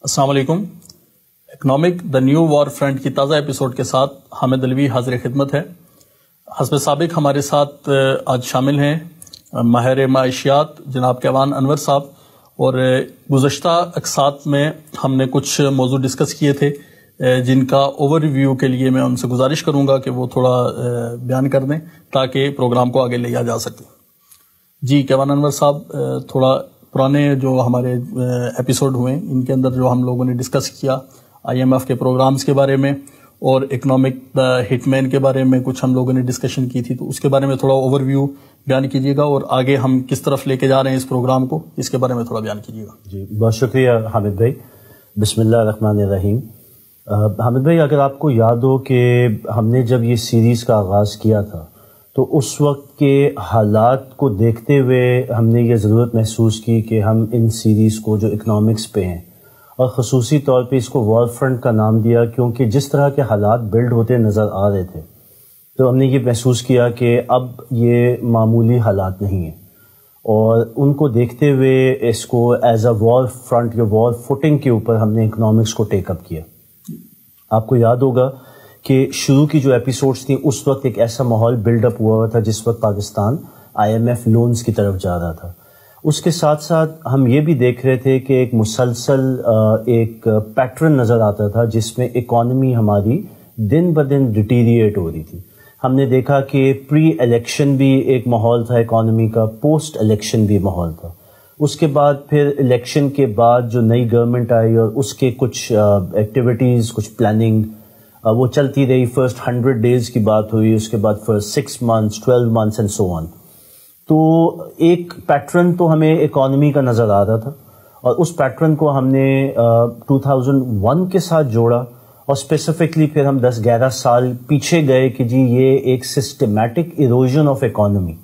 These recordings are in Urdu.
السلام علیکم. اکنامک دا نیو وار فرنٹ کی تازہ ایپیسوڈ کے ساتھ حامد علوی حاضر خدمت ہے. حسب سابق ہمارے ساتھ آج شامل ہیں ماہر معاشیات جناب کیوان انور صاحب، اور گزشتہ اقساط میں ہم نے کچھ موضوع ڈسکس کیے تھے جن کا اوور ریویو کے لیے میں ان سے گزارش کروں گا کہ وہ تھوڑا بیان کر دیں تاکہ پروگرام کو آگے لیا جا سکے. جی کیوان انور صاحب، تھوڑا پرانے جو ہمارے ایپیسوڈ ہوئے ان کے اندر جو ہم لوگوں نے ڈسکس کیا IMF کے پروگرامز کے بارے میں اور اکنامک ہٹ مین کے بارے میں کچھ ہم لوگوں نے ڈسکشن کی تھی، تو اس کے بارے میں تھوڑا اوور ویو بیان کیجیے گا، اور آگے ہم کس طرف لے کے جا رہے ہیں اس پروگرام کو، اس کے بارے میں تھوڑا بیان کیجیے گا. جی بہت شکریہ حامد بھائی. بسم اللہ الرحمن الرحیم. حامد بھائی، اگر آپ کو یاد ہو کہ ہم نے جب یہ سیریز کا آغاز کیا تھا تو اس وقت کے حالات کو دیکھتے ہوئے ہم نے یہ ضرورت محسوس کی کہ ہم ان سیریز کو جو اکنامکس پہ ہیں، اور خصوصی طور پہ اس کو وار فرنٹ کا نام دیا کیونکہ جس طرح کے حالات بلڈ ہوتے نظر آ رہے تھے، تو ہم نے یہ محسوس کیا کہ اب یہ معمولی حالات نہیں ہیں، اور ان کو دیکھتے ہوئے اس کو ایز اے وار فرنٹ یا وار فوٹنگ کے اوپر ہم نے اکنامکس کو ٹیک اپ کیا. آپ کو یاد ہوگا کہ شروع کی جو ایپیسوڈز تھیں اس وقت ایک ایسا ماحول بلڈ اپ ہوا تھا جس وقت پاکستان IMF لونز کی طرف جا رہا تھا. اس کے ساتھ ساتھ ہم یہ بھی دیکھ رہے تھے کہ ایک مسلسل ایک پیٹرن نظر آتا تھا جس میں اکانومی ہماری دن بدن ڈیٹیریٹ ہو رہی تھی. ہم نے دیکھا کہ پری الیکشن بھی ایک ماحول تھا اکانومی کا، پوسٹ الیکشن بھی ماحول تھا. اس کے بعد پھر الیکشن کے بعد جو نئی گورنمنٹ آئی اور اس کے کچھ ایکٹیویٹیز، کچھ پلاننگ وہ چلتی رہی. فرسٹ 100 days کی بات ہوئی، اس کے بعد first 6 months 12 months and so on. تو ایک پیٹرن تو ہمیں اکانومی کا نظر آ رہا تھا، اور اس پیٹرن کو ہم نے 2001 کے ساتھ جوڑا، اور اسپیسیفکلی پھر ہم 10-11 سال پیچھے گئے کہ جی یہ ایک سسٹمیٹک ایروژن آف اکانومی،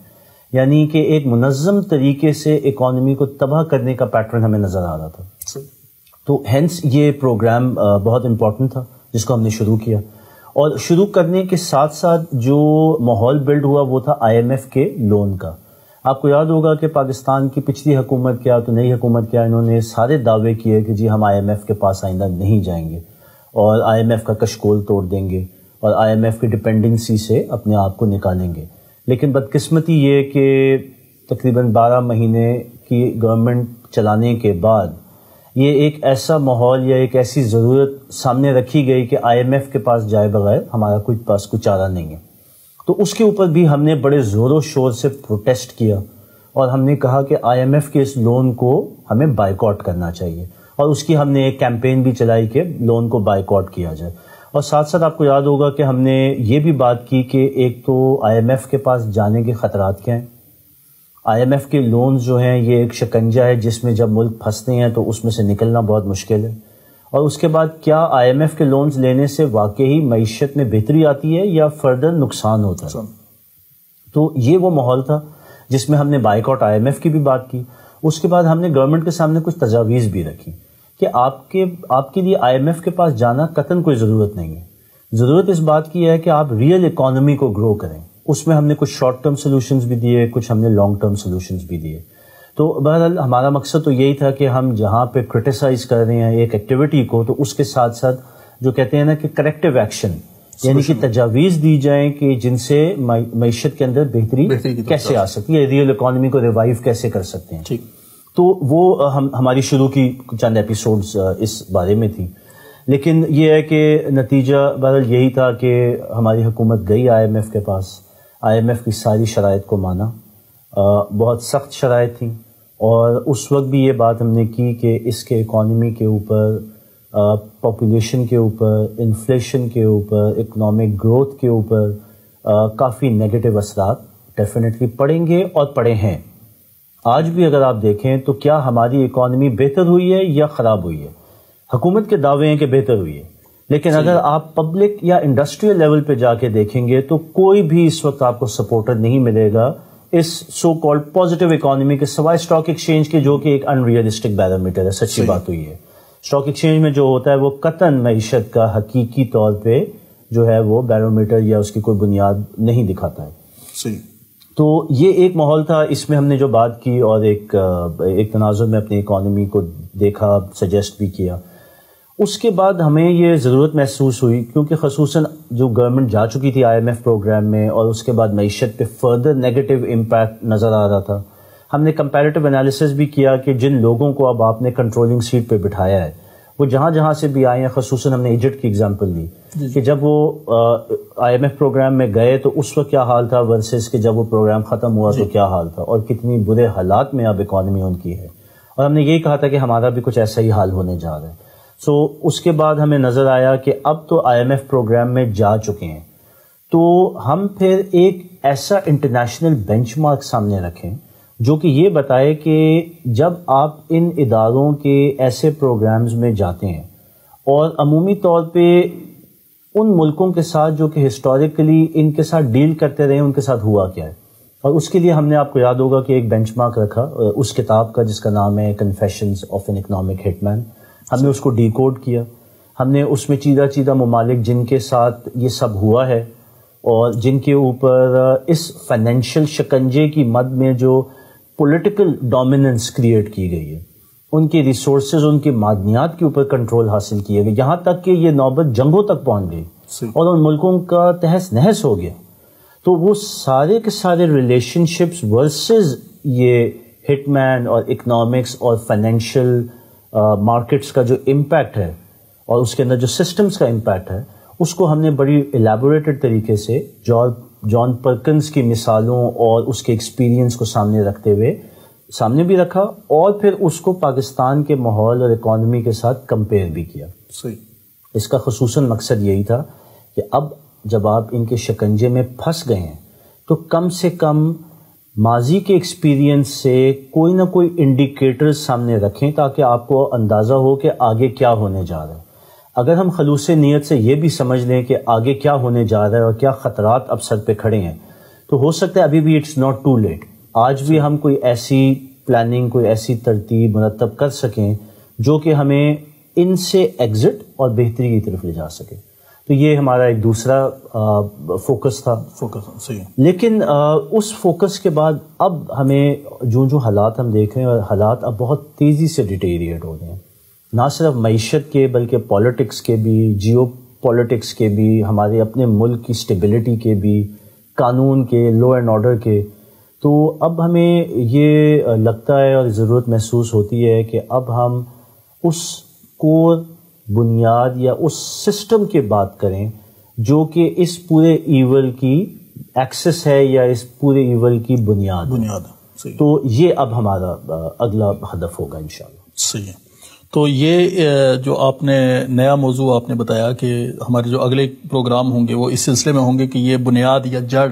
یعنی کہ ایک منظم طریقے سے اکانومی کو تباہ کرنے کا پیٹرن ہمیں نظر آ رہا تھا. تو ہینس یہ پروگرام بہت امپورٹنٹ تھا جس کو ہم نے شروع کیا. اور شروع کرنے کے ساتھ ساتھ جو ماحول بلڈ ہوا وہ تھا IMF کے لون کا. آپ کو یاد ہوگا کہ پاکستان کی پچھلی حکومت کیا تو نئی حکومت کیا، انہوں نے سارے دعوے کیے کہ جی ہم IMF کے پاس آئندہ نہیں جائیں گے اور IMF کا کشکول توڑ دیں گے اور IMF کی ڈپینڈنسی سے اپنے آپ کو نکالیں گے. لیکن بدقسمتی یہ کہ تقریباً 12 مہینے کی گورنمنٹ چلانے کے بعد یہ ایک ایسا ماحول یا ایک ایسی ضرورت سامنے رکھی گئی کہ IMF کے پاس جائے بغیر ہمارا کوئی چارہ نہیں ہے. تو اس کے اوپر بھی ہم نے بڑے زور و شور سے پروٹیسٹ کیا، اور ہم نے کہا کہ IMF کے اس لون کو ہمیں بائیکاٹ کرنا چاہیے، اور اس کی ہم نے ایک کیمپین بھی چلائی کہ لون کو بائیکاٹ کیا جائے. اور ساتھ ساتھ آپ کو یاد ہوگا کہ ہم نے یہ بھی بات کی کہ ایک تو IMF کے پاس جانے کے خطرات کیا ہیں. IMF کے لونز جو ہیں یہ ایک شکنجہ ہے جس میں جب ملک پھنستے ہیں تو اس میں سے نکلنا بہت مشکل ہے. اور اس کے بعد کیا IMF کے لونز لینے سے واقعی معیشت میں بہتری آتی ہے یا فردر نقصان ہوتا ہے؟ تو یہ وہ ماحول تھا جس میں ہم نے بائیکاٹ IMF کی بھی بات کی. اس کے بعد ہم نے گورنمنٹ کے سامنے کچھ تجاویز بھی رکھی کہ آپ کے لیے IMF کے پاس جانا قطعاً کوئی ضرورت نہیں ہے. ضرورت اس بات کی ہے کہ آپ ریئل اکانومی کو گرو کریں. اس میں ہم نے کچھ شارٹ ٹرم سولوشنز بھی دیے، کچھ ہم نے لانگ ٹرم سولوشنز بھی دیے. تو بہرحال ہمارا مقصد تو یہی تھا کہ ہم جہاں پہ کرٹیسائز کر رہے ہیں ایک ایکٹیویٹی کو، تو اس کے ساتھ ساتھ جو کہتے ہیں نا کہ کریکٹیو ایکشن، یعنی کہ تجاویز دی جائیں کہ جن سے معیشت کے اندر بہتری کیسے آ سکتی ہے، ریئل اکانومی کو ریوائیو کیسے کر سکتے ہیں. تو وہ ہماری شروع کی چند ایپیسوڈز اس بارے میں تھی. لیکن یہ ہے کہ نتیجہ بہرحال یہی تھا کہ ہماری حکومت گئی IMF کے پاس، IMF کی ساری شرائط کو مانا. بہت سخت شرائط تھیں، اور اس وقت بھی یہ بات ہم نے کی کہ اس کے اکانومی کے اوپر، پاپولیشن کے اوپر، انفلیشن کے اوپر، اکنامک گروتھ کے اوپر کافی نیگیٹو اثرات ڈیفینیٹلی پڑیں گے اور پڑے ہیں. آج بھی اگر آپ دیکھیں تو کیا ہماری اکانومی بہتر ہوئی ہے یا خراب ہوئی ہے؟ حکومت کے دعوے ہیں کہ بہتر ہوئی ہے، لیکن اگر آپ پبلک یا انڈسٹریل لیول پہ جا کے دیکھیں گے تو کوئی بھی اس وقت آپ کو سپورٹر نہیں ملے گا اس سو کالڈ پازیٹیو اکانومی کے سوائے اسٹاک ایکسچینج کے، جو کہ ایک ان ریئلسٹک بیرومیٹر ہے. سچی بات ہوئی ہے، اسٹاک ایکسچینج میں جو ہوتا ہے وہ قطعاً معیشت کا حقیقی طور پہ جو ہے وہ بیرومیٹر یا اس کی کوئی بنیاد نہیں دکھاتا ہے. صحیح. تو یہ ایک ماحول تھا، اس میں ہم نے جو بات کی اور ایک تناظر میں اپنی اکانومی کو دیکھا، سجیسٹ بھی کیا. اس کے بعد ہمیں یہ ضرورت محسوس ہوئی، کیونکہ خصوصاً جو گورنمنٹ جا چکی تھی IMF پروگرام میں، اور اس کے بعد معیشت پہ فردر نیگیٹو امپیکٹ نظر آ رہا تھا. ہم نے کمپیریٹیو انالیسس بھی کیا کہ جن لوگوں کو اب آپ نے کنٹرولنگ سیٹ پہ بٹھایا ہے وہ جہاں جہاں سے بھی آئے ہیں، خصوصاً ہم نے ایجپٹ کی ایگزامپل لی کہ جب وہ IMF پروگرام میں گئے تو اس وقت کیا حال تھا ورسز کہ جب وہ پروگرام ختم ہوا تو کیا حال تھا، اور کتنی برے حالات میں اب اکانومی ان کی ہے. اور ہم نے یہی کہا تھا کہ ہمارا بھی کچھ ایسا ہی حال ہونے جا رہا ہے. سو اس کے بعد ہمیں نظر آیا کہ اب تو IMF پروگرام میں جا چکے ہیں، تو ہم پھر ایک ایسا انٹرنیشنل بینچ مارک سامنے رکھیں جو کہ یہ بتائے کہ جب آپ ان اداروں کے ایسے پروگرامز میں جاتے ہیں اور عمومی طور پہ ان ملکوں کے ساتھ جو کہ ہسٹوریکلی ان کے ساتھ ڈیل کرتے رہے ان کے ساتھ ہوا کیا ہے. اور اس کے لیے ہم نے، آپ کو یاد ہوگا کہ ایک بینچ مارک رکھا اس کتاب کا جس کا نام ہے کنفیشنز آف این اکنامک ہٹ مین. ہم نے اس کو ڈی کوڈ کیا، ہم نے اس میں چیدہ ممالک جن کے ساتھ یہ سب ہوا ہے اور جن کے اوپر اس فائنینشیل شکنجے کی مد میں جو پولیٹیکل ڈومیننس کریٹ کی گئی ہے، ان کے ریسورسز، ان کے معدنیات کے اوپر کنٹرول حاصل کیے گئے، یہاں تک کہ یہ نوبت جنگوں تک پہنچ گئی اور ان ملکوں کا تہس نہس ہو گیا. تو وہ سارے کے سارے ریلیشن شپس ورسز یہ ہٹ مین اور اکنامکس اور فائنینشیل مارکیٹس کا جو امپیکٹ ہے اور اس کے اندر جو سسٹمز کا امپیکٹ ہے، اس کو ہم نے بڑی ایلیبوریٹڈ طریقے سے جان پرکنز کی مثالوں اور اس کے ایکسپیرینس کو سامنے رکھتے ہوئے سامنے بھی رکھا، اور پھر اس کو پاکستان کے ماحول اور اکانومی کے ساتھ کمپیئر بھی کیا. اس کا خصوصاً مقصد یہی تھا کہ اب جب آپ ان کے شکنجے میں پھنس گئے ہیں تو کم سے کم ماضی کے ایکسپیرینس سے کوئی نہ کوئی انڈیکیٹر سامنے رکھیں تاکہ آپ کو اندازہ ہو کہ آگے کیا ہونے جا رہا ہے. اگر ہم خلوص نیت سے یہ بھی سمجھ لیں کہ آگے کیا ہونے جا رہا ہے اور کیا خطرات اب سر پہ کھڑے ہیں، تو ہو سکتا ہے ابھی بھی اٹس ناٹ ٹو لیٹ، آج بھی ہم کوئی ایسی پلاننگ، کوئی ایسی ترتیب مرتب کر سکیں جو کہ ہمیں ان سے ایگزٹ اور بہتری کی طرف لے جا سکے. تو یہ ہمارا ایک دوسرا فوکس تھا. صحیح. لیکن اس فوکس کے بعد اب ہمیں جو حالات ہم دیکھ رہے ہیں، اور حالات اب بہت تیزی سے ڈیٹیریٹ ہو رہے ہیں، نہ صرف معیشت کے بلکہ پالیٹکس کے بھی، جیو پالیٹکس کے بھی، ہمارے اپنے ملک کی اسٹیبلٹی کے بھی، قانون کے، لا اینڈ آرڈر کے. تو اب ہمیں یہ لگتا ہے اور ضرورت محسوس ہوتی ہے کہ اب ہم اس کور بنیاد یا اس سسٹم کی بات کریں جو کہ اس پورے ایول کی ایکسس ہے یا اس پورے ایول کی بنیاد. تو یہ اب ہمارا اگلا ہدف ہوگا انشاءاللہ. صحیح ہے. تو یہ جو آپ نے نیا موضوع آپ نے بتایا کہ ہمارے جو اگلے پروگرام ہوں گے وہ اس سلسلے میں ہوں گے کہ یہ بنیاد یا جڑ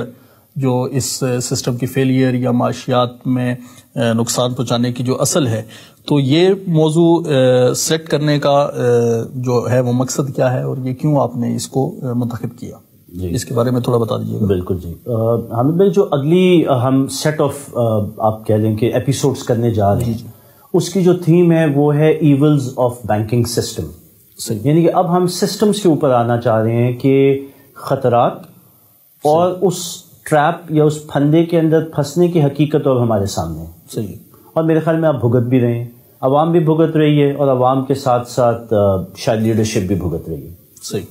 جو اس سسٹم کی فیلئر یا معاشیات میں نقصان پہنچانے کی جو اصل ہے، تو یہ موضوع سیٹ کرنے کا جو ہے وہ مقصد کیا ہے اور یہ کیوں آپ نے اس کو منتخب کیا؟ اس کے بارے میں تھوڑا بتا دیجیے گا. بالکل جی. حامد بھائی، جو اگلی ہم سیٹ آف آپ کہہ لیں کہ ایپیسوڈز کرنے جا رہے ہیں، اس کی جو تھیم ہے وہ ہے ایولز آف بینکنگ سسٹم. یعنی کہ اب ہم سسٹمز کے اوپر آنا چاہ رہے ہیں کہ خطرات اور اس ٹریپ یا اس پھندے کے اندر پھنسنے کی حقیقت اور ہمارے سامنے. صحیح. اور میرے خیال میں آپ بھگت بھی رہے ہیں، عوام بھی بھگت رہی ہے، اور عوام کے ساتھ ساتھ شاید لیڈرشپ بھی بھگت رہی ہے. صحیح.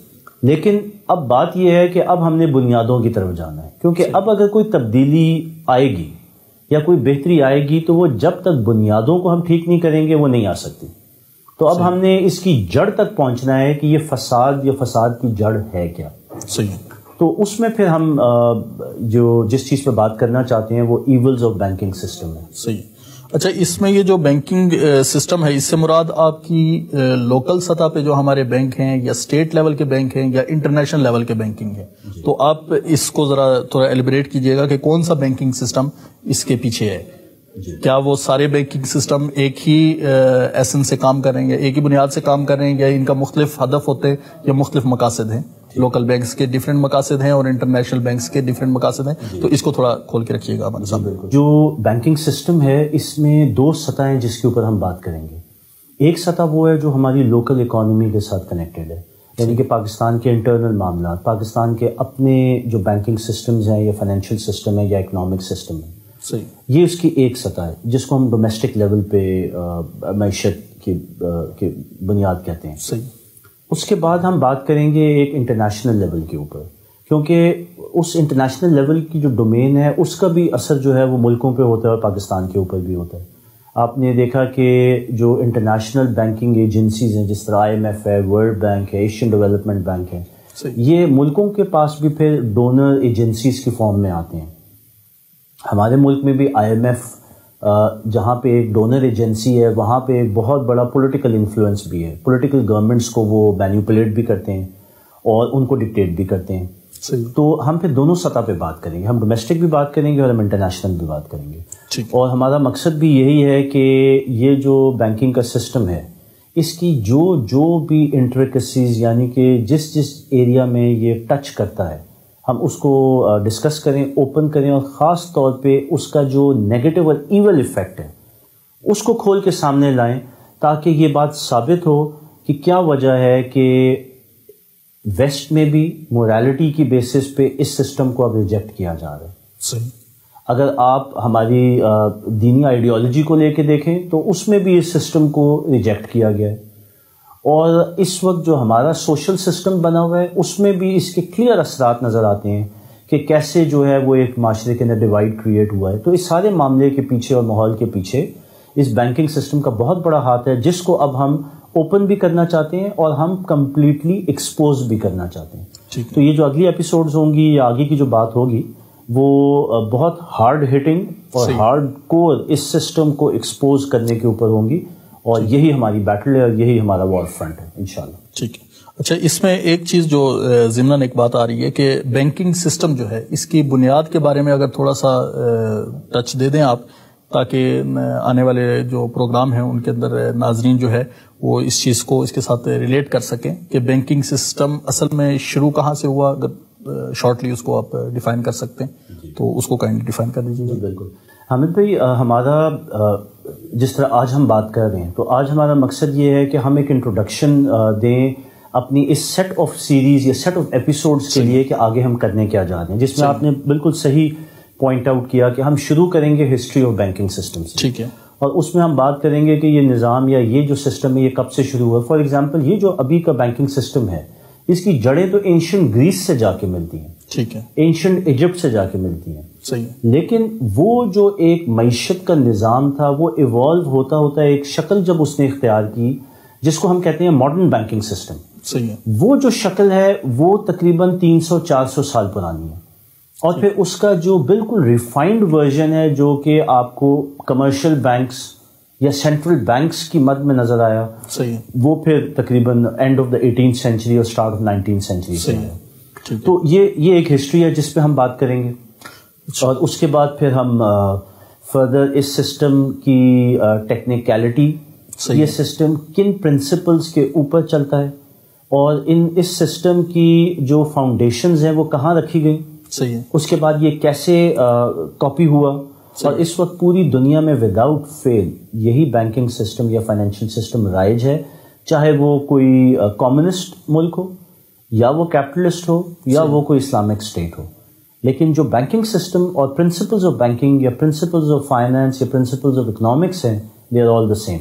لیکن اب بات یہ ہے کہ اب ہم نے بنیادوں کی طرف جانا ہے، کیونکہ اب اگر کوئی تبدیلی آئے گی یا کوئی بہتری آئے گی تو وہ جب تک بنیادوں کو ہم ٹھیک نہیں کریں گے وہ نہیں آ سکتی. تو اب ہم نے اس کی جڑ تک پہنچنا ہے کہ یہ فساد یا فساد کی جڑ ہے کیا. صحیح. تو اس میں پھر ہم جس چیز پہ بات کرنا چاہتے ہیں وہ ایولز آف بینکنگ سسٹم ہے. صحیح. اچھا، اس میں یہ جو بینکنگ سسٹم ہے، اس سے مراد آپ کی لوکل سطح پہ جو ہمارے بینک ہیں یا اسٹیٹ لیول کے بینک ہیں یا انٹرنیشنل لیول کے بینکنگ ہیں؟ تو آپ اس کو ذرا تھوڑا ایلیبریٹ کیجئے گا کہ کون سا بینکنگ سسٹم اس کے پیچھے ہے. کیا وہ سارے بینکنگ سسٹم ایک ہی ایسنس سے کام کر رہے ہیں یا ایک ہی بنیاد سے کام کر رہے ہیں، یا ان کا مختلف ہدف ہوتے ہیں یا مختلف مقاصد ہیں؟ لوکل بینکس کے ڈیفرنٹ مقاصد ہیں اور انٹرنیشنل بینکس کے ڈیفرنٹ مقاصد ہیں. تو اس کو تھوڑا کھول کے رکھیے گا ہمارے سامنے. جو بینکنگ سسٹم ہے اس میں دو سطح ہیں جس کے اوپر ہم بات کریں گے. ایک سطح وہ ہے جو ہماری لوکل اکانومی کے ساتھ کنیکٹڈ ہے، یعنی کہ پاکستان کے انٹرنل معاملات، پاکستان کے اپنے جو بینکنگ سسٹمز ہیں یا فائنینشیل سسٹم ہے یا اکنامک سسٹم ہے. صحیح. یہ اس کی ایک سطح ہے جس کو ہم ڈومیسٹک لیول پہ معیشت کی بنیاد کہتے ہیں. صحیح. اس کے بعد ہم بات کریں گے ایک انٹرنیشنل لیول کے اوپر، کیونکہ اس انٹرنیشنل لیول کی جو ڈومین ہے اس کا بھی اثر جو ہے وہ ملکوں پہ ہوتا ہے اور پاکستان کے اوپر بھی ہوتا ہے. آپ نے دیکھا کہ جو انٹرنیشنل بینکنگ ایجنسیز ہیں، جس طرح IMF ہے، ورلڈ بینک ہے، ایشین ڈیولپمنٹ بینک ہے، یہ ملکوں کے پاس بھی پھر ڈونر ایجنسیز کی فارم میں آتے ہیں. ہمارے ملک میں بھی IMF جہاں پہ ایک ڈونر ایجنسی ہے، وہاں پہ ایک بہت بڑا پولیٹیکل انفلوئنس بھی ہے. پولیٹیکل گورنمنٹس کو وہ مینیپولیٹ بھی کرتے ہیں اور ان کو ڈکٹیٹ بھی کرتے ہیں. تو ہم پھر دونوں سطح پہ بات کریں گے، ہم ڈومیسٹک بھی بات کریں گے اور ہم انٹرنیشنل بھی بات کریں گے. اور ہمارا مقصد بھی یہی ہے کہ یہ جو بینکنگ کا سسٹم ہے، اس کی جو بھی انٹریکسیز، یعنی کہ جس ایریا میں یہ ٹچ کرتا ہے، ہم اس کو ڈسکس کریں، اوپن کریں، اور خاص طور پہ اس کا جو نیگیٹو اور ایول ایفیکٹ ہے اس کو کھول کے سامنے لائیں، تاکہ یہ بات ثابت ہو کہ کیا وجہ ہے کہ ویسٹ میں بھی موریلٹی کی بیسس پہ اس سسٹم کو اب ریجیکٹ کیا جا رہا ہے. صحیح. اگر آپ ہماری دینی آئیڈیالوجی کو لے کے دیکھیں تو اس میں بھی اس سسٹم کو ریجیکٹ کیا گیا ہے، اور اس وقت جو ہمارا سوشل سسٹم بنا ہوا ہے اس میں بھی اس کے کلیئر اثرات نظر آتے ہیں کہ کیسے جو ہے وہ ایک معاشرے کے اندر ڈیوائڈ کریٹ ہوا ہے. تو اس سارے معاملے کے پیچھے اور ماحول کے پیچھے اس بینکنگ سسٹم کا بہت بڑا ہاتھ ہے، جس کو اب ہم اوپن بھی کرنا چاہتے ہیں اور ہم کمپلیٹلی ایکسپوز بھی کرنا چاہتے ہیں. تو یہ جو اگلی ایپیسوڈز ہوں گی یا آگے کی جو بات ہوگی وہ بہت ہارڈ ہٹنگ اور ہارڈ کور اس سسٹم کو ایکسپوز کرنے کے اوپر ہوں گی، اور یہی ہماری بیٹل ہے اور یہی ہمارا وار فرنٹ ہے انشاءاللہ. ٹھیک ہے. اچھا، اس میں ایک چیز جو ضمناً ایک بات آ رہی ہے کہ بینکنگ سسٹم جو ہے اس کی بنیاد کے بارے میں اگر تھوڑا سا ٹچ دے دیں آپ، تاکہ آنے والے جو پروگرام ہیں ان کے اندر ناظرین جو ہے وہ اس چیز کو اس کے ساتھ ریلیٹ کر سکیں کہ بینکنگ سسٹم اصل میں شروع کہاں سے ہوا. اگر شارٹلی اس کو آپ ڈیفائن کر سکتے ہیں تو اس کو کائنڈلی ڈیفائن کر دیجیے. بالکل حامد بھائی، ہمارا جس طرح آج ہم بات کر رہے ہیں تو آج ہمارا مقصد یہ ہے کہ ہم ایک انٹروڈکشن دیں اپنی اس سیٹ آف سیریز یا سیٹ آف ایپیسوڈز کے لیے کہ آگے ہم کرنے کیا جا رہے ہیں، جس میں آپ نے بالکل صحیح پوائنٹ آؤٹ کیا کہ ہم شروع کریں گے ہسٹری آف بینکنگ سسٹم سے. ٹھیک ہے. اور اس میں ہم بات کریں گے کہ یہ نظام یا یہ جو سسٹم ہے یہ کب سے شروع ہوا. فار ایگزامپل یہ جو ابھی کا بینکنگ سسٹم ہے اس کی جڑیں تو اینشنٹ گریس سے جا کے ملتی ہیں. ٹھیک ہے. اینشنٹ ایجپٹ سے جا کے ملتی ہیں. صحیح. لیکن وہ جو ایک معیشت کا نظام تھا وہ ایوالو ہوتا ہوتا ایک شکل جب اس نے اختیار کی جس کو ہم کہتے ہیں ماڈرن بینکنگ سسٹم. صحیح ہے. وہ جو شکل ہے وہ تقریباً 300-400 سال پرانی ہے، اور پھر اس کا جو بالکل ریفائنڈ ورژن ہے جو کہ آپ کو کمرشل بینکس یا سینٹرل بینکس کی مد میں نظر آیا، صحیح، وہ پھر تقریباً and of the 18th century اور اسٹارٹ آف 19th سینچری سے ہے. تو یہ ایک ہسٹری ہے جس پہ ہم بات کریں گے. اور اس کے بعد پھر ہم فردر اس سسٹم کی ٹیکنیکلٹی، یہ سسٹم کن پرنسپلز کے اوپر چلتا ہے اور اس سسٹم کی جو فاؤنڈیشنز ہیں وہ کہاں رکھی گئی. صحیح ہے. اس کے بعد یہ کیسے کاپی ہوا، اور اس وقت پوری دنیا میں وداؤٹ فیل یہی بینکنگ سسٹم یا فائنینشیل سسٹم رائج ہے، چاہے وہ کوئی کمیونسٹ ملک ہو یا وہ کیپٹلسٹ ہو یا وہ کوئی اسلامک اسٹیٹ ہو. لیکن جو بینکنگ سسٹم اور پرنسپلز آف بینکنگ یا پرنسپلز آف فائنانس یا پرنسپلز آف اکنامکس ہیں، they are all the same.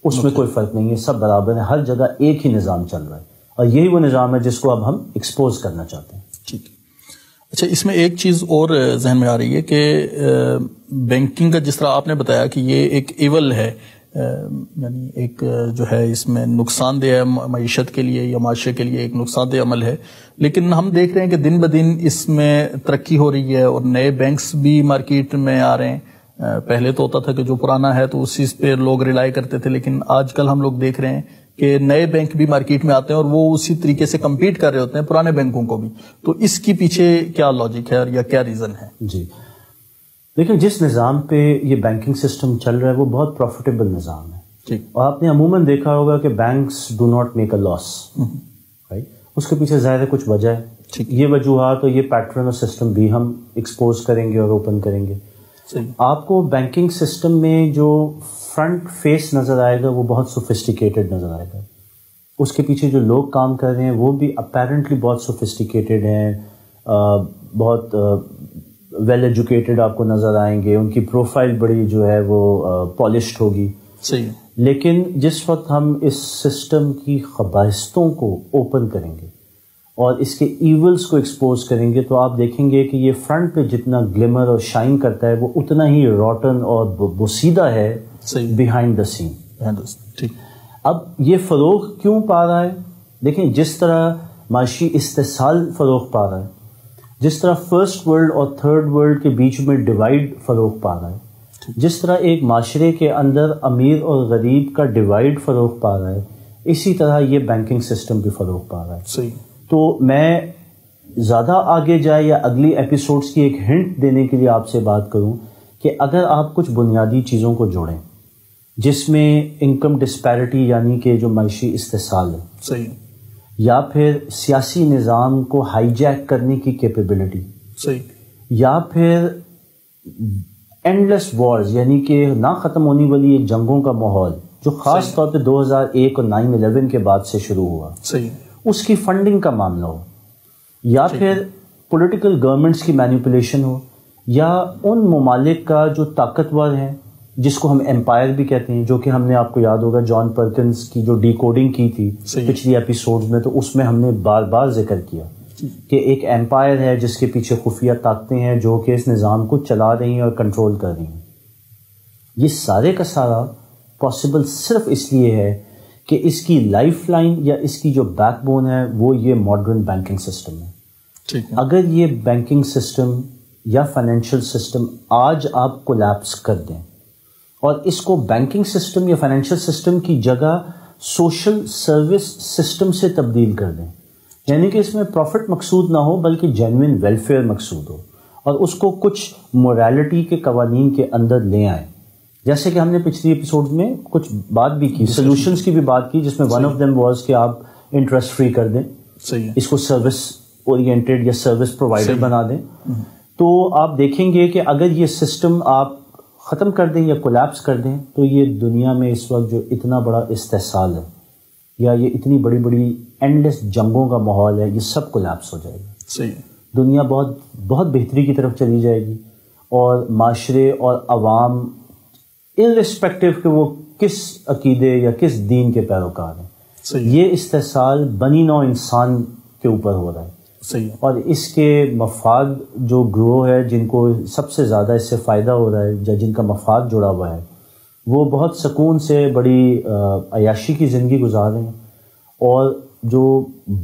اس میں کوئی فرق نہیں ہے، سب برابر ہیں، ہر جگہ ایک ہی نظام چل رہا ہے، اور یہی وہ نظام ہے جس کو اب ہم ایکسپوز کرنا چاہتے ہیں. ٹھیک ہے. اچھا، اس میں ایک چیز اور ذہن میں آ رہی ہے کہ بینکنگ کا جس طرح آپ نے بتایا کہ یہ ایک ایول ہے، یعنی ایک جو ہے اس میں نقصان دہ معیشت کے لیے یا معاشرے کے لیے ایک نقصان دہ عمل ہے، لیکن ہم دیکھ رہے ہیں کہ دن بدن اس میں ترقی ہو رہی ہے اور نئے بینکس بھی مارکیٹ میں آ رہے ہیں. پہلے تو ہوتا تھا کہ جو پرانا ہے تو اسی پہ لوگ ریلائی کرتے تھے، لیکن آج کل ہم لوگ دیکھ رہے ہیں کہ نئے بینک بھی مارکیٹ میں آتے ہیں اور وہ اسی طریقے سے کمپیٹ کر رہے ہوتے ہیں پرانے بینکوں کو بھی. تو اس کی پیچھے کیا لاجک ہے یا کیا ریزن ہے؟ جی دیکھیں، جس نظام پہ یہ بینکنگ سسٹم چل رہا ہے وہ بہت پروفیٹیبل نظام ہے، اور آپ نے عموماً دیکھا ہوگا کہ banks do not make a loss. اس کے پیچھے ظاہر کچھ وجہ ہے. یہ وجوہات اور یہ پیٹرن اور سسٹم بھی ہم ایکسپوز کریں گے اور اوپن کریں گے. آپ کو بینکنگ سسٹم میں جو فرنٹ فیس نظر آئے گا وہ بہت سوفسٹیکیٹڈ نظر آئے گا. اس کے پیچھے جو لوگ کام کر رہے ہیں وہ بھی اپیرنٹلی بہت سوفسٹیکیٹڈ ہیں، بہت ویل ایجوکیٹڈ آپ کو نظر آئیں گے. ان کی پروفائل بڑی جو ہے وہ پالشڈ ہوگی. صحیح. لیکن جس وقت ہم اس سسٹم کی خباثتوں کو اوپن کریں گے اور اس کے ایولز کو ایکسپوز کریں گے تو آپ دیکھیں گے کہ یہ فرنٹ پہ جتنا گلیمر اور شائن کرتا ہے وہ اتنا ہی روٹن اور بوسیدہ ہے بیہائنڈ دا سین. اب یہ فروغ کیوں پا رہا ہے؟ دیکھیں جس طرح معاشی استحصال فروغ پا رہا ہے, جس طرح فرسٹ ورلڈ اور تھرڈ ورلڈ کے بیچ میں ڈیوائڈ فروغ پا رہا ہے, جس طرح ایک معاشرے کے اندر امیر اور غریب کا ڈیوائڈ فروغ پا رہا ہے, اسی طرح یہ بینکنگ سسٹم بھی فروغ پا رہا ہے. تو میں زیادہ آگے جائے یا اگلی ایپیسوڈز کی ایک ہنٹ دینے کے لیے آپ سے بات کروں کہ اگر آپ کچھ بنیادی چیزوں کو جوڑیں جس میں انکم ڈسپیرٹی یعنی کہ جو معاشی استحصال ہے, یا پھر سیاسی نظام کو ہائی جیک کرنے کی کیپیبلٹی, یا پھر اینڈلیس وارز یعنی کہ نہ ختم ہونے والی ایک جنگوں کا ماحول جو خاص طور پہ 2001 اور 9/11 کے بعد سے شروع ہوا, اس کی فنڈنگ کا معاملہ ہو, یا پھر پولیٹیکل گورنمنٹس کی مینیپولیشن ہو, یا ان ممالک کا جو طاقتور ہیں جس کو ہم امپائر بھی کہتے ہیں, جو کہ ہم نے آپ کو یاد ہوگا جان پرکنز کی جو ڈی کوڈنگ کی تھی پچھلی ایپیسوڈز میں, تو اس میں ہم نے بار بار ذکر کیا کہ ایک امپائر ہے جس کے پیچھے خفیہ طاقتیں ہیں جو کہ اس نظام کو چلا رہی ہیں اور کنٹرول کر رہی ہیں. یہ سارے کا سارا پاسبل صرف اس لیے ہے کہ اس کی لائف لائن یا اس کی جو بیک بون ہے وہ یہ ماڈرن بینکنگ سسٹم ہے. اگر یہ بینکنگ سسٹم یا فائنینشیل سسٹم آج آپ کولیپس کر دیں اور اس کو بینکنگ سسٹم یا فائنینشیل سسٹم کی جگہ سوشل سروس سسٹم سے تبدیل کر دیں, یعنی کہ اس میں پروفٹ مقصود نہ ہو بلکہ جینوئن ویلفیئر مقصود ہو, اور اس کو کچھ موریلٹی کے قوانین کے اندر لے آئیں, جیسے کہ ہم نے پچھلی ایپیسوڈ میں کچھ بات بھی کی, سولوشنز کی بھی بات کی, جس میں ون آف دیم واز کہ آپ انٹرسٹ فری کر دیں, اس کو سروس اورینٹیڈ یا سروس پرووائڈر بنا دیں. تو آپ دیکھیں گے کہ اگر یہ سسٹم آپ ختم کر دیں یا کولیپس کر دیں تو یہ دنیا میں اس وقت جو اتنا بڑا استحصال ہے یا یہ اتنی بڑی بڑی اینڈلیس جنگوں کا ماحول ہے, یہ سب کولیپس ہو جائے گا. دنیا بہت بہت بہتری کی طرف چلی جائے گی, اور معاشرے اور عوام irrespective کہ وہ کس عقیدے یا کس دین کے پیروکار ہیں, یہ استحصال بنی نوع انسان کے اوپر ہو رہا ہے. اور اس کے مفاد جو گروہ ہے جن کو سب سے زیادہ اس سے فائدہ ہو رہا ہے یا جن کا مفاد جڑا ہوا ہے, وہ بہت سکون سے بڑی عیاشی کی زندگی گزار رہے ہیں, اور جو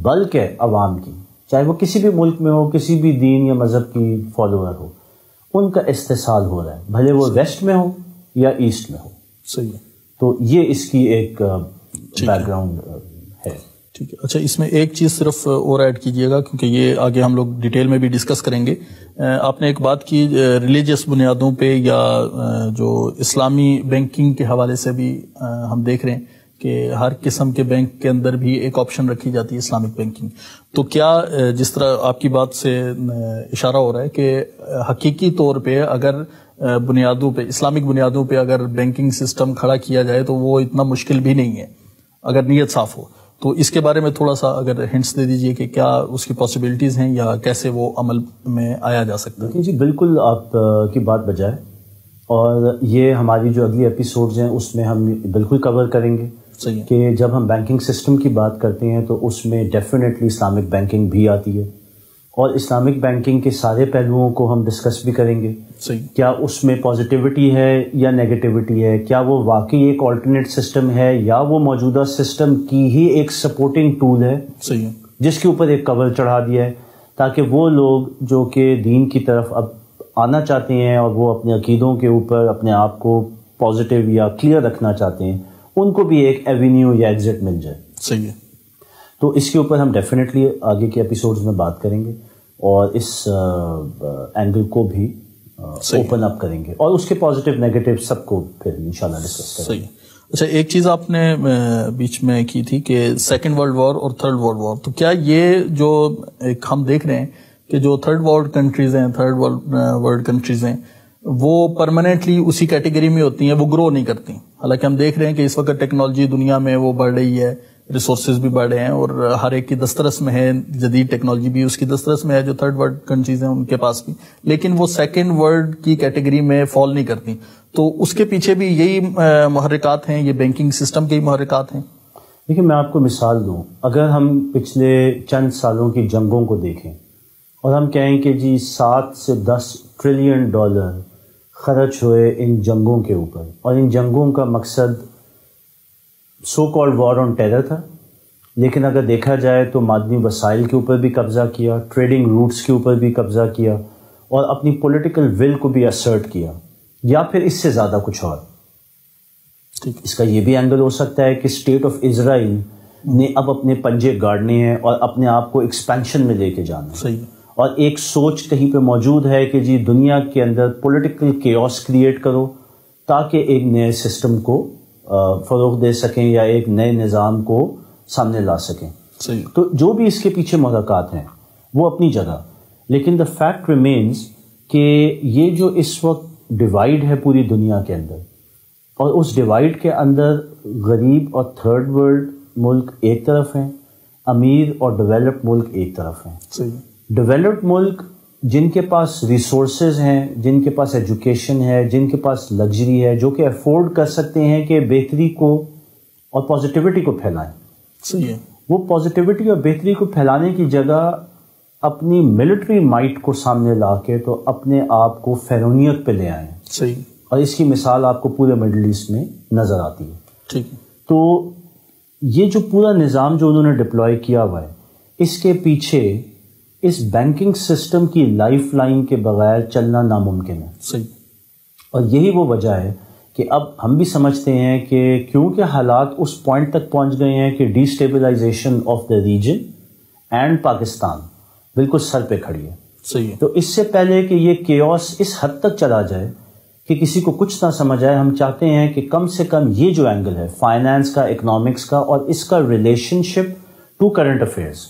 بلک ہے عوام کی, چاہے وہ کسی بھی ملک میں ہو, کسی بھی دین یا مذہب کی فالوور ہو, ان کا استحصال ہو رہا ہے, بھلے وہ ویسٹ میں ہو یا ایسٹ میں ہو. تو یہ اس کی ایک بیک گراؤنڈ ہے. ٹھیک ہے. اچھا, اس میں ایک چیز صرف اور ایڈ کیجئے گا کیونکہ یہ آگے ہم لوگ ڈیٹیل میں بھی ڈسکس کریں گے. آپ نے ایک بات کی ریلیجیس بنیادوں پہ یا جو اسلامی بینکنگ کے حوالے سے بھی ہم دیکھ رہے ہیں کہ ہر قسم کے بینک کے اندر بھی ایک آپشن رکھی جاتی ہے اسلامک بینکنگ. تو کیا جس طرح آپ کی بات سے اشارہ ہو رہا ہے کہ حقیقی طور پہ اگر بنیادوں پہ اسلامک بنیادوں پہ اگر بینکنگ سسٹم کھڑا کیا جائے تو وہ اتنا مشکل بھی نہیں ہے اگر نیت صاف ہو, تو اس کے بارے میں تھوڑا سا اگر ہنٹس دے دیجئے کہ کیا اس کی پاسبلٹیز ہیں یا کیسے وہ عمل میں آیا جا سکتا ہے. جی بالکل آپ کی بات بجائے, اور یہ ہماری جو اگلی ایپیسوڈز ہیں اس میں ہم بالکل کور کریں گے کہ جب ہم بینکنگ سسٹم کی بات کرتے ہیں تو اس میں ڈیفینیٹلی اسلامک بینکنگ بھی آتی ہے, اور اسلامک بینکنگ کے سارے پہلوؤں کو ہم ڈسکس بھی کریں گے. کیا اس میں پازیٹیوٹی ہے یا نیگیٹیوٹی ہے, کیا وہ واقعی ایک آلٹرنیٹ سسٹم ہے یا وہ موجودہ سسٹم کی ہی ایک سپورٹنگ ٹول ہے جس کے اوپر ایک کور چڑھا دیا ہے تاکہ وہ لوگ جو کہ دین کی طرف اب آنا چاہتے ہیں اور وہ اپنے عقیدوں کے اوپر اپنے آپ کو پازیٹیو یا کلیئر رکھنا چاہتے ہیں, ان کو بھی ایک ایوینیو یا ایگزٹ مل جائے. صحیح ہے. تو اس کے اوپر ہم ڈیفینیٹلی آگے کے ایپیسوڈز میں بات کریں گے اور اس اینگل کو بھی اوپن اپ کریں گے, اور اس کے پازیٹیو نیگیٹو سب کو پھر انشاءاللہ ڈسکس کریں گے. صحیح. اچھا, ایک چیز آپ نے بیچ میں کی تھی کہ سیکنڈ ورلڈ وار اور تھرڈ ورلڈ وار, تو کیا یہ جو ایک ہم دیکھ رہے ہیں کہ جو تھرڈ ورلڈ کنٹریز ہیں, تھرڈ ورلڈ کنٹریز ہیں, وہ پرماننٹلی اسی کیٹیگری میں ہوتی ہیں, وہ گرو نہیں کرتی. حالانکہ ہم دیکھ رہے ہیں کہ اس وقت ٹیکنالوجی دنیا میں وہ بڑھ رہی ہے, ریسورسز بھی بڑھے ہیں اور ہر ایک کی دسترس میں ہے, جدید ٹیکنالوجی بھی اس کی دسترس میں ہے, جو تھرڈ ورلڈ کنٹریز ہیں ان کے پاس بھی, لیکن وہ سیکنڈ ورلڈ کی کیٹیگری میں فال نہیں کرتی. تو اس کے پیچھے بھی یہی محرکات ہیں, یہ بینکنگ سسٹم کے ہی محرکات ہیں. دیکھیں میں آپ کو مثال دوں, اگر ہم پچھلے چند سالوں کی جنگوں کو دیکھیں اور ہم کہیں کہ جی 7 سے 10 ٹریلین ڈالر خرچ ہوئے ان جنگوں کے اوپر, اور ان جنگوں کا مقصد so called war on terror تھا, لیکن اگر دیکھا جائے تو معدنی وسائل کے اوپر بھی قبضہ کیا, ٹریڈنگ روٹس کے اوپر بھی قبضہ کیا, اور اپنی پولیٹیکل ول کو بھی اسرٹ کیا, یا پھر اس سے زیادہ کچھ اور. اس کا یہ بھی اینگل ہو سکتا ہے کہ اسٹیٹ آف اسرائیل نے اب اپنے پنجے گاڑنے ہیں اور اپنے آپ کو ایکسپینشن میں لے کے جانا ہے. صحیح. اور ایک سوچ کہیں پہ موجود ہے کہ جی دنیا کے اندر پولیٹیکل کیوس کریٹ کرو تاکہ ایک نئے سسٹم کو فروغ دے سکیں یا ایک نئے نظام کو سامنے لا سکیں. صحیح. تو جو بھی اس کے پیچھے محرکات ہیں وہ اپنی جگہ, لیکن دا فیکٹ ریمینز کہ یہ جو اس وقت ڈیوائیڈ ہے پوری دنیا کے اندر, اور اس ڈیوائیڈ کے اندر غریب اور تھرڈ ورلڈ ملک ایک طرف ہیں, امیر اور ڈیولپڈ ملک ایک طرف ہیں. صحیح. ڈیولپڈ ملک جن کے پاس ریسورسز ہیں, جن کے پاس ایجوکیشن ہے, جن کے پاس لگژری ہے, جو کہ افورڈ کر سکتے ہیں کہ بہتری کو اور پازیٹیوٹی کو پھیلائیں. صحیح ہے. وہ پازیٹیوٹی اور بہتری کو پھیلانے کی جگہ اپنی ملٹری مائٹ کو سامنے لا کے تو اپنے آپ کو فرعونیت پہ لے آئیں. صحیح. اور اس کی مثال آپ کو پورے مڈل ایسٹ میں نظر آتی ہے. ٹھیک. تو یہ جو پورا نظام جو انہوں نے ڈپلوائے کیا ہوا ہے, اس کے پیچھے اس بینکنگ سسٹم کی لائف لائن کے بغیر چلنا ناممکن ہے. صحیح. اور یہی وہ وجہ ہے کہ اب ہم بھی سمجھتے ہیں کہ کیونکہ حالات اس پوائنٹ تک پہنچ گئے ہیں کہ D stabilisation of the region and Pakistan بالکل سر پہ کھڑی ہے. صحیح. تو اس سے پہلے کہ یہ کیوس اس حد تک چلا جائے کہ کسی کو کچھ نہ سمجھ آئے, ہم چاہتے ہیں کہ کم سے کم یہ جو اینگل ہے فائنانس کا, اکنامکس کا, اور اس کا relationship to current affairs,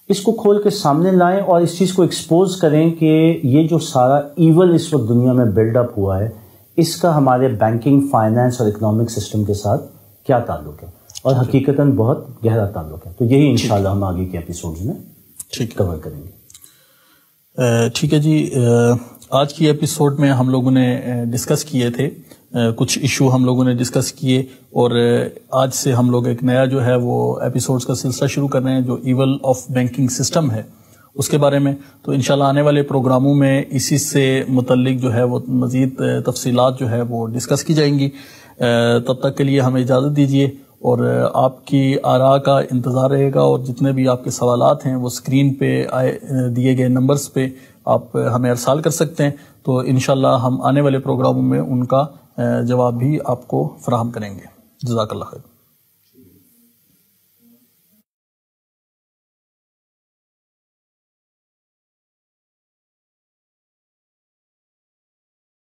اس کو کھول کے سامنے لائیں اور اس چیز کو ایکسپوز کریں کہ یہ جو سارا ایول اس وقت دنیا میں بلڈ اپ ہوا ہے, اس کا ہمارے بینکنگ, فائنانس اور اکنامک سسٹم کے ساتھ کیا تعلق ہے, اور حقیقتاً بہت گہرا تعلق ہے. تو یہی انشاءاللہ ہم آگے کے ایپیسوڈز میں کور کریں گے. ٹھیک ہے جی. آج کی ایپیسوڈ میں ہم لوگوں نے ڈسکس کیے تھے کچھ ایشو ہم لوگوں نے ڈسکس کیے, اور آج سے ہم لوگ ایک نیا جو ہے وہ ایپیسوڈز کا سلسلہ شروع کر رہے ہیں جو ایول آف بینکنگ سسٹم ہے اس کے بارے میں. تو انشاءاللہ آنے والے پروگراموں میں اسی سے متعلق جو ہے وہ مزید تفصیلات جو ہے وہ ڈسکس کی جائیں گی. تب تک کے لیے ہمیں اجازت دیجیے, اور آپ کی آراء کا انتظار رہے گا, اور جتنے بھی آپ کے سوالات ہیں وہ اسکرین پہ دیے گئے نمبرز پہ آپ ہمیں ارسال کر سکتے ہیں. تو انشاءاللہ ہم آنے والے پروگراموں میں ان کا جواب بھی آپ کو فراہم کریں گے. جزاک اللہ خیر.